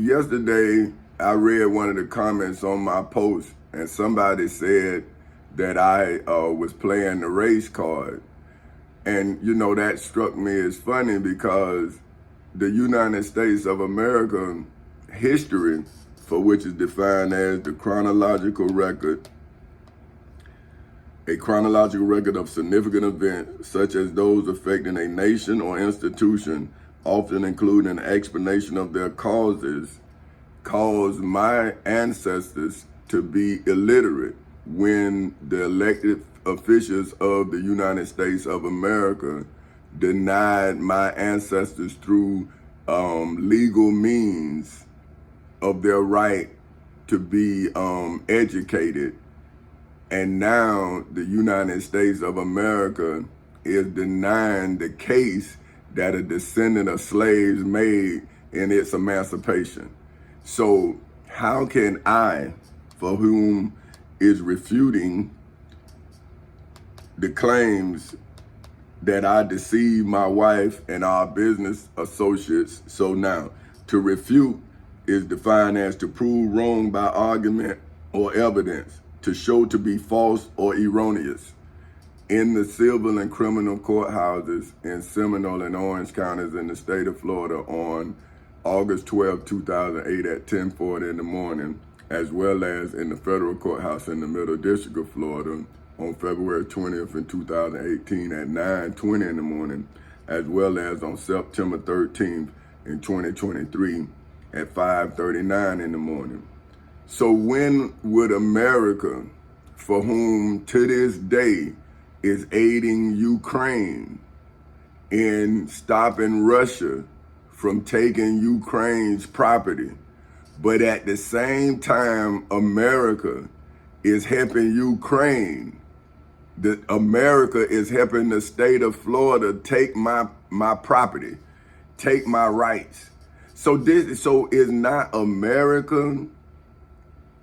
yesterday I read one of the comments on my post, and somebody said that I was playing the race card. And, that struck me as funny because the United States of America history, for which is defined as the chronological record, a chronological record of significant events, such as those affecting a nation or institution, often including an explanation of their causes, caused my ancestors to be illiterate when the elected officials of the United States of America denied my ancestors through legal means of their right to be educated. And now the United States of America is denying the case that a descendant of slaves made in its emancipation. So how can I, for whom is refuting the claims that I deceived my wife and our business associates? So now, to refute is defined as to prove wrong by argument or evidence, to show to be false or erroneous. In the civil and criminal courthouses in Seminole and Orange counties in the state of Florida on August 12, 2008 at 10:40 in the morning, as well as in the federal courthouse in the Middle District of Florida on February 20th in 2018 at 9:20 in the morning, as well as on September 13th in 2023 at 5:39 in the morning. So when would America, for whom to this day is aiding Ukraine in stopping Russia from taking Ukraine's property, but at the same time America is helping Ukraine, America is helping the state of Florida take my property, take my rights. So is not America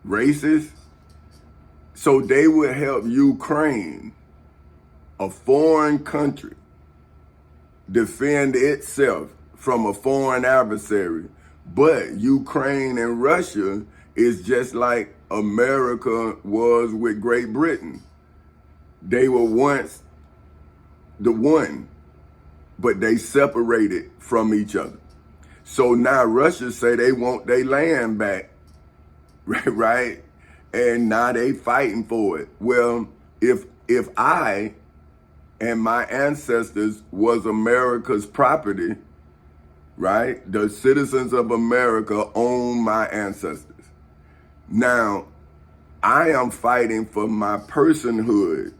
racist? So they would help Ukraine, a foreign country, defend itself from a foreign adversary. But Ukraine and Russia is just like America was with Great Britain. They were once the one, but they separated from each other. So now Russia say they want their land back, right? And now they fighting for it. Well, if I and my ancestors was America's property, right? The citizens of America own my ancestors. Now, I am fighting for my personhood,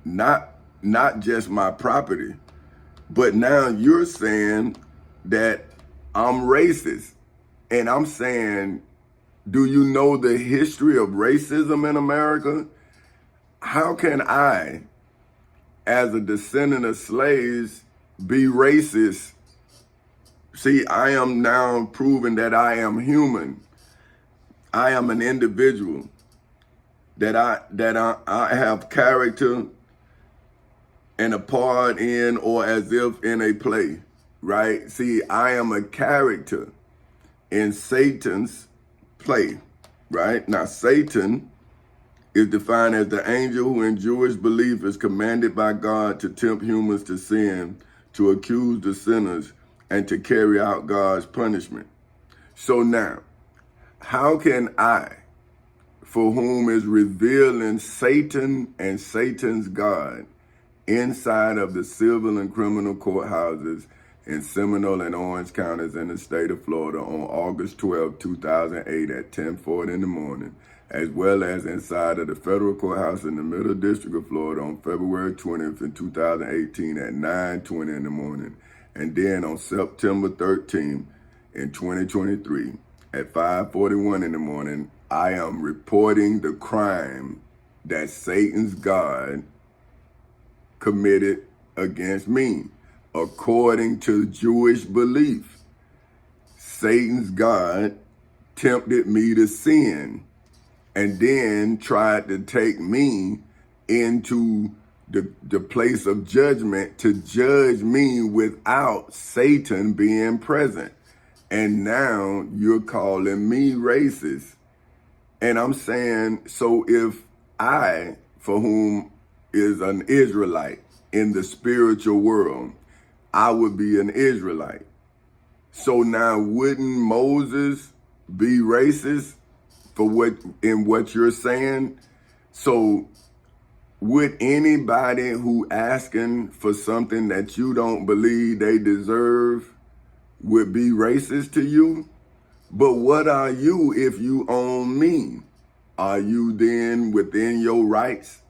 not just my property. But now you're saying that I'm racist. And I'm saying, do you know the history of racism in America? How can I, as a descendant of slaves, be racist? See, I am now proving that I am human. I am an individual, that I have character and a part in, or as if in a play, right? See, I am a character in Satan's play, right? Now, Satan is defined as the angel who in Jewish belief is commanded by God to tempt humans to sin, to accuse the sinners, and to carry out God's punishment. So now, how can I, for whom is revealing Satan and Satan's God, inside of the civil and criminal courthouses in Seminole and Orange counties in the state of Florida on August 12, 2008 at 10:40 in the morning, as well as inside of the federal courthouse in the Middle District of Florida on February 20th in 2018 at 9:20 in the morning, and then on September 13th in 2023 at 5:41 in the morning, I am reporting the crime that Satan's God committed against me. According to Jewish belief, Satan's God tempted me to sin and then tried to take me into the place of judgment to judge me without Satan being present. And now you're calling me racist. And I'm saying, so if I, for whom is an Israelite in the spiritual world, I would be an Israelite. So now wouldn't Moses be racist for what you're saying? So would anybody who asking for something that you don't believe they deserve would be racist to you? But what are you if you own me? Are you then within your rights?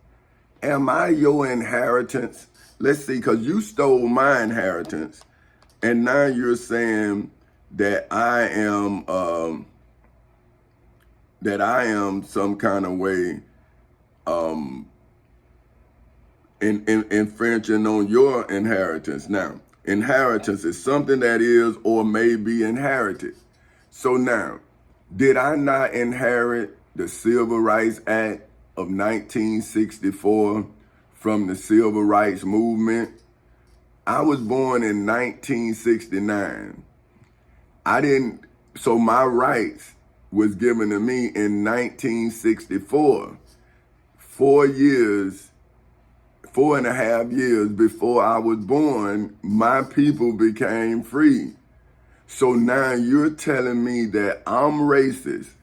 Am I your inheritance? Let's see, because you stole my inheritance, and now you're saying that I am some kind of way infringing on your inheritance. Now, inheritance is something that is or may be inherited. So now, did I not inherit the Civil Rights Act of 1964 from the Civil Rights Movement? I was born in 1969. So my rights was given to me in 1964. 4.5 years before I was born, my people became free. So now you're telling me that I'm racist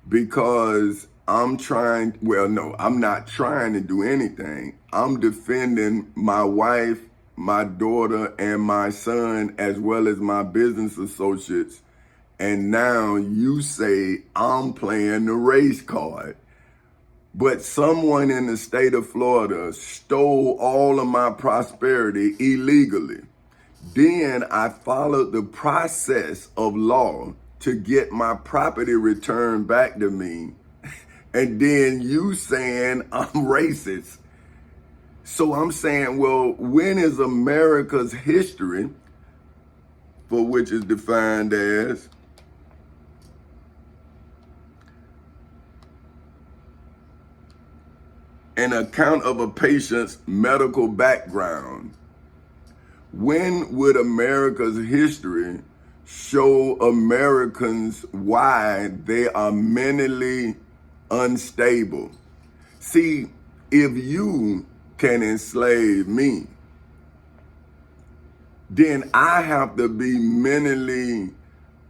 because I'm not trying to do anything. I'm defending my wife, my daughter, and my son, as well as my business associates. And now you say I'm playing the race card. But someone in the state of Florida stole all of my prosperity illegally. Then I followed the process of law to get my property returned back to me. And then you saying I'm racist. So I'm saying, well, when is America's history, for which is defined as an account of a patient's medical background, when would America's history show Americans why they are mentally unstable? See, if you can enslave me, then I have to be mentally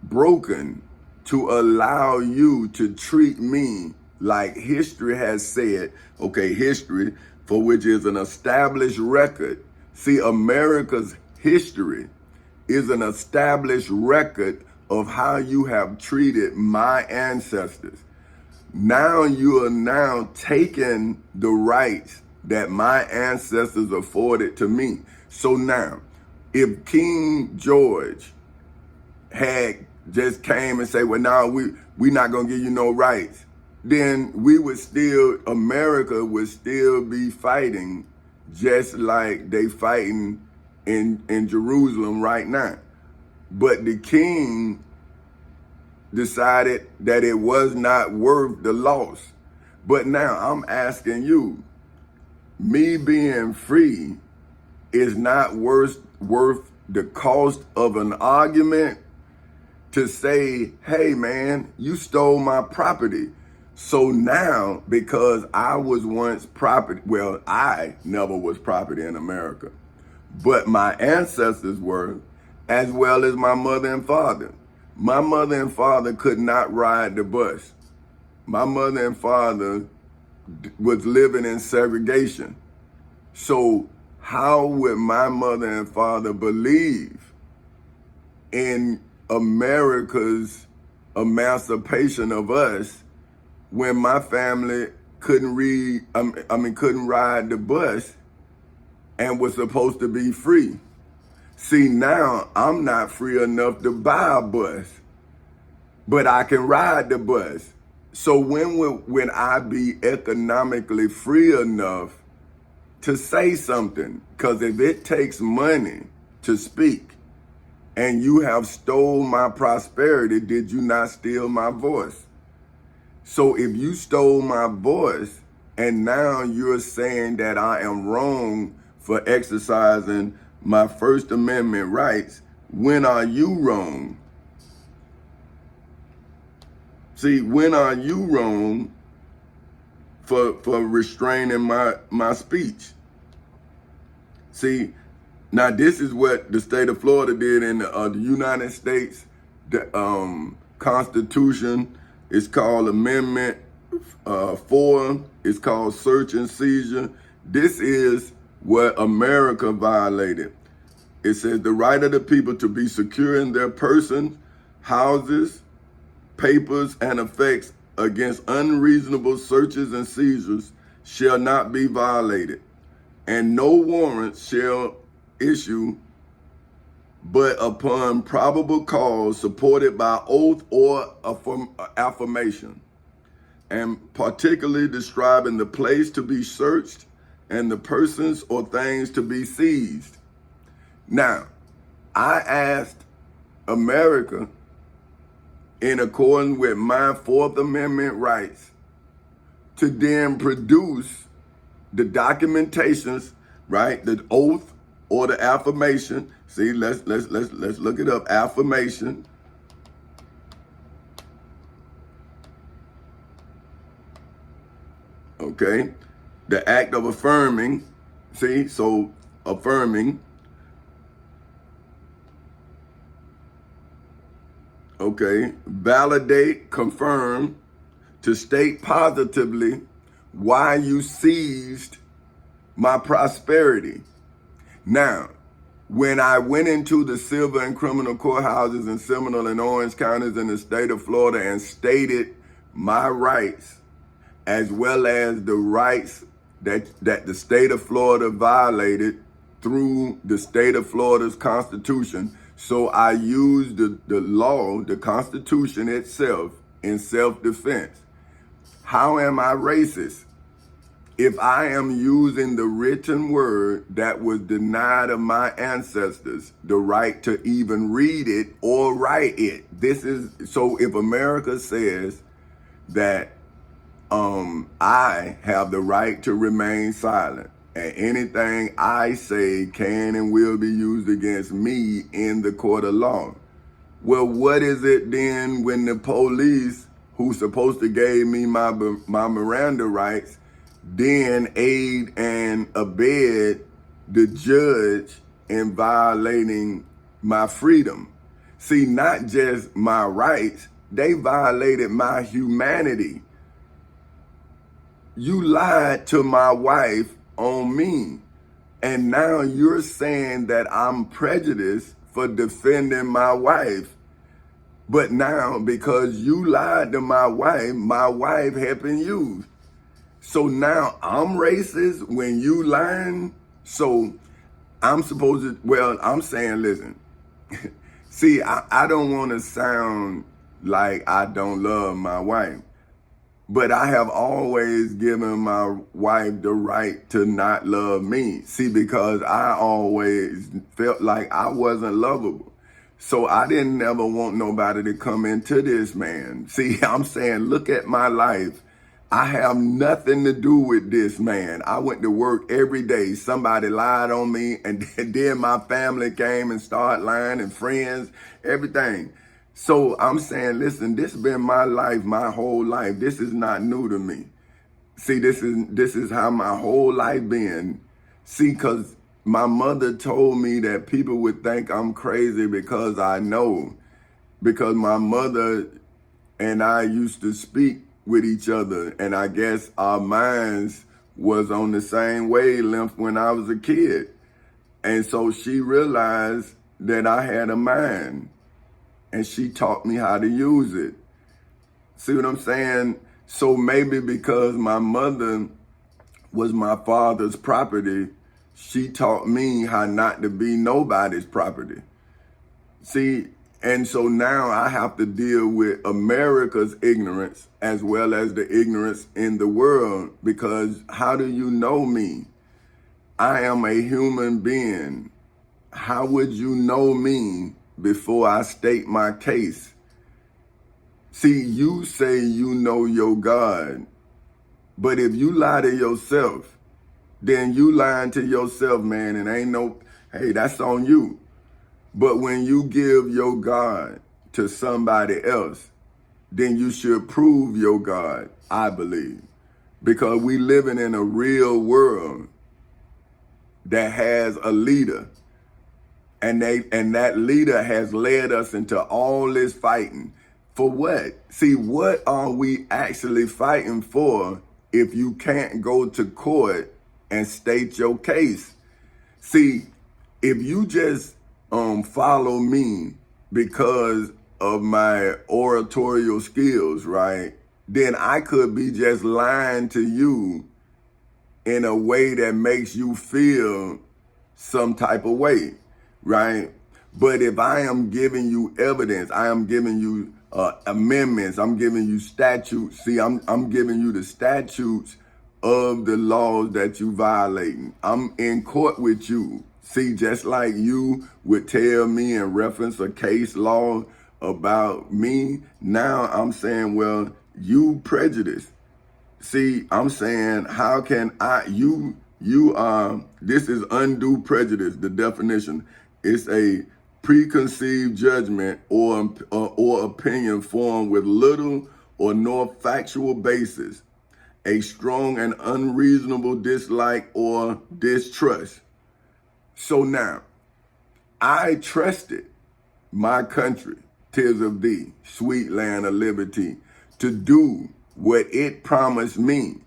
broken to allow you to treat me like history has said. Okay, history, for which is an established record. See, America's history is an established record of how you have treated my ancestors. Now you are now taking the rights that my ancestors afforded to me. So now, if King George had just came and say, well, now we not gonna give you no rights, then America would still be fighting just like they fighting in Jerusalem right now. But the king decided that it was not worth the loss. But now I'm asking you, me being free is not worth the cost of an argument to say, hey man, you stole my property. So now, because I was once property, well, I never was property in America, but my ancestors were, as well as my mother and father. My mother and father could not ride the bus. My mother and father was living in segregation. So how would my mother and father believe in America's emancipation of us when my family couldn't ride the bus and was supposed to be free? See, now I'm not free enough to buy a bus, but I can ride the bus. So when I be economically free enough to say something? Because if it takes money to speak and you have stole my prosperity, did you not steal my voice? So if you stole my voice and now you're saying that I am wrong for exercising my First Amendment rights, when are you wrong? See, when are you wrong for restraining my speech? See, now this is what the state of Florida did in the United States. The Constitution is called Amendment 4. It's called search and seizure. This is what America violated. It says the right of the people to be secure in their persons, houses, papers, and effects against unreasonable searches and seizures shall not be violated, and no warrant shall issue but upon probable cause supported by oath or affirmation, and particularly describing the place to be searched and the persons or things to be seized. Now, I asked America, in accordance with my Fourth Amendment rights, to then produce the documentations, right? The oath or the affirmation. See, let's look it up. Affirmation. Okay. The act of affirming. See, so affirming. Okay. Validate, confirm, to state positively why you seized my prosperity. Now, when I went into the civil and criminal courthouses in Seminole and Orange counties in the state of Florida and stated my rights, as well as the rights that the state of Florida violated through the state of Florida's Constitution. So I used the law, the Constitution itself, in self-defense. How am I racist? If I am using the written word that was denied of my ancestors the right to even read it or write it. So if America says that I have the right to remain silent, and anything I say can and will be used against me in the court of law. Well, what is it then when the police, who's supposed to give me my Miranda rights, then aid and abet the judge in violating my freedom? See, not just my rights, they violated my humanity. You lied to my wife on me, and now you're saying that I'm prejudiced for defending my wife. But now, because you lied to my wife helping you. So now I'm racist when you lying. So I'm supposed to, well, I'm saying, listen, see, I don't want to sound like I don't love my wife, but I have always given my wife the right to not love me. See, because I always felt like I wasn't lovable. So I didn't never want nobody to come into this, man. See, I'm saying, look at my life. I have nothing to do with this, man. I went to work every day. Somebody lied on me, and then my family came and started lying, and friends, everything. So I'm saying, listen, this has been my life, my whole life. This is not new to me. See, this is how my whole life been. See, because my mother told me that people would think I'm crazy because I know. Because my mother and I used to speak with each other, and I guess our minds was on the same wavelength when I was a kid. And so she realized that I had a mind, and she taught me how to use it. See what I'm saying? So maybe because my mother was my father's property, she taught me how not to be nobody's property. See, and so now I have to deal with America's ignorance as well as the ignorance in the world, because how do you know me? I am a human being. How would you know me before I state my case? See, you say you know your God, but if you lie to yourself, then you lying to yourself, man, and ain't no, hey, that's on you. But when you give your God to somebody else, then you should prove your God, I believe. Because we living in a real world that has a leader. And that leader has led us into all this fighting. For what? See, what are we actually fighting for if you can't go to court and state your case? See, if you just follow me because of my oratorial skills, right, then I could be just lying to you in a way that makes you feel some type of way, right? But if I am giving you evidence, I am giving you amendments, I'm giving you statutes. See, I'm giving you the statutes of the laws that you violating. I'm in court with you. See, just like you would tell me and reference a case law about me, now I'm saying, well, you prejudiced. See, I'm saying, how can this is undue prejudice. The definition is a preconceived judgment or opinion formed with little or no factual basis, a strong and unreasonable dislike or distrust. So now, I trusted my country, 'tis of thee, sweet land of liberty, to do what it promised me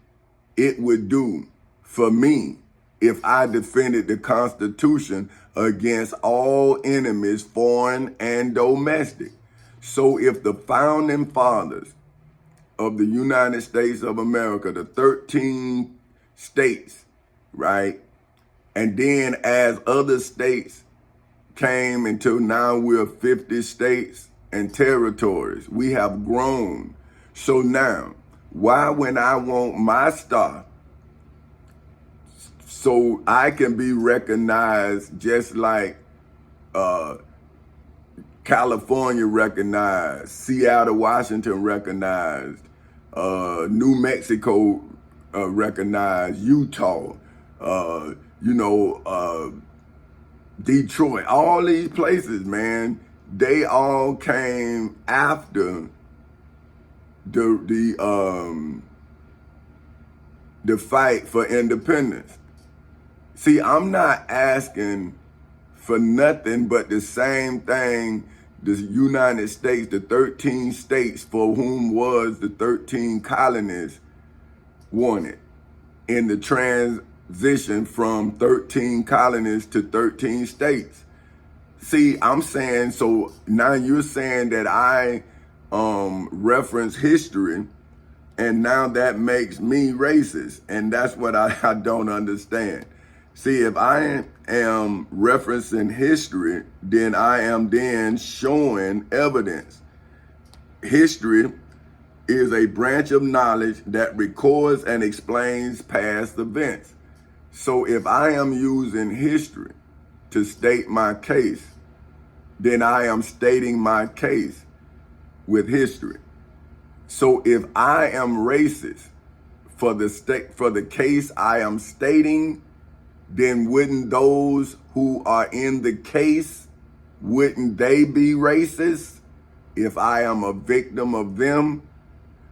it would do for me if I defended the Constitution against all enemies, foreign and domestic. So if the founding fathers of the United States of America, the 13 states, right, and then as other states came until now we're 50 states and territories, we have grown. So now, why when I want my star, so I can be recognized just like California recognized, Seattle, Washington recognized, New Mexico recognized, Utah, Detroit, all these places, man, they all came after the fight for independence. See, I'm not asking for nothing but the same thing the United States, the 13 states for whom was the 13 colonies wanted in the transition from 13 colonies to 13 states. See, I'm saying, so now you're saying that I reference history, and now that makes me racist, and that's what I don't understand. See, if I am referencing history, then I am then showing evidence. History is a branch of knowledge that records and explains past events. So if I am using history to state my case, then I am stating my case with history. So if I am racist for the case I am stating, then wouldn't those who are in the case, wouldn't they be racist if I am a victim of them?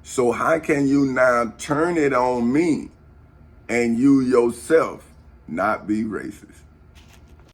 So how can you now turn it on me and you yourself not be racist?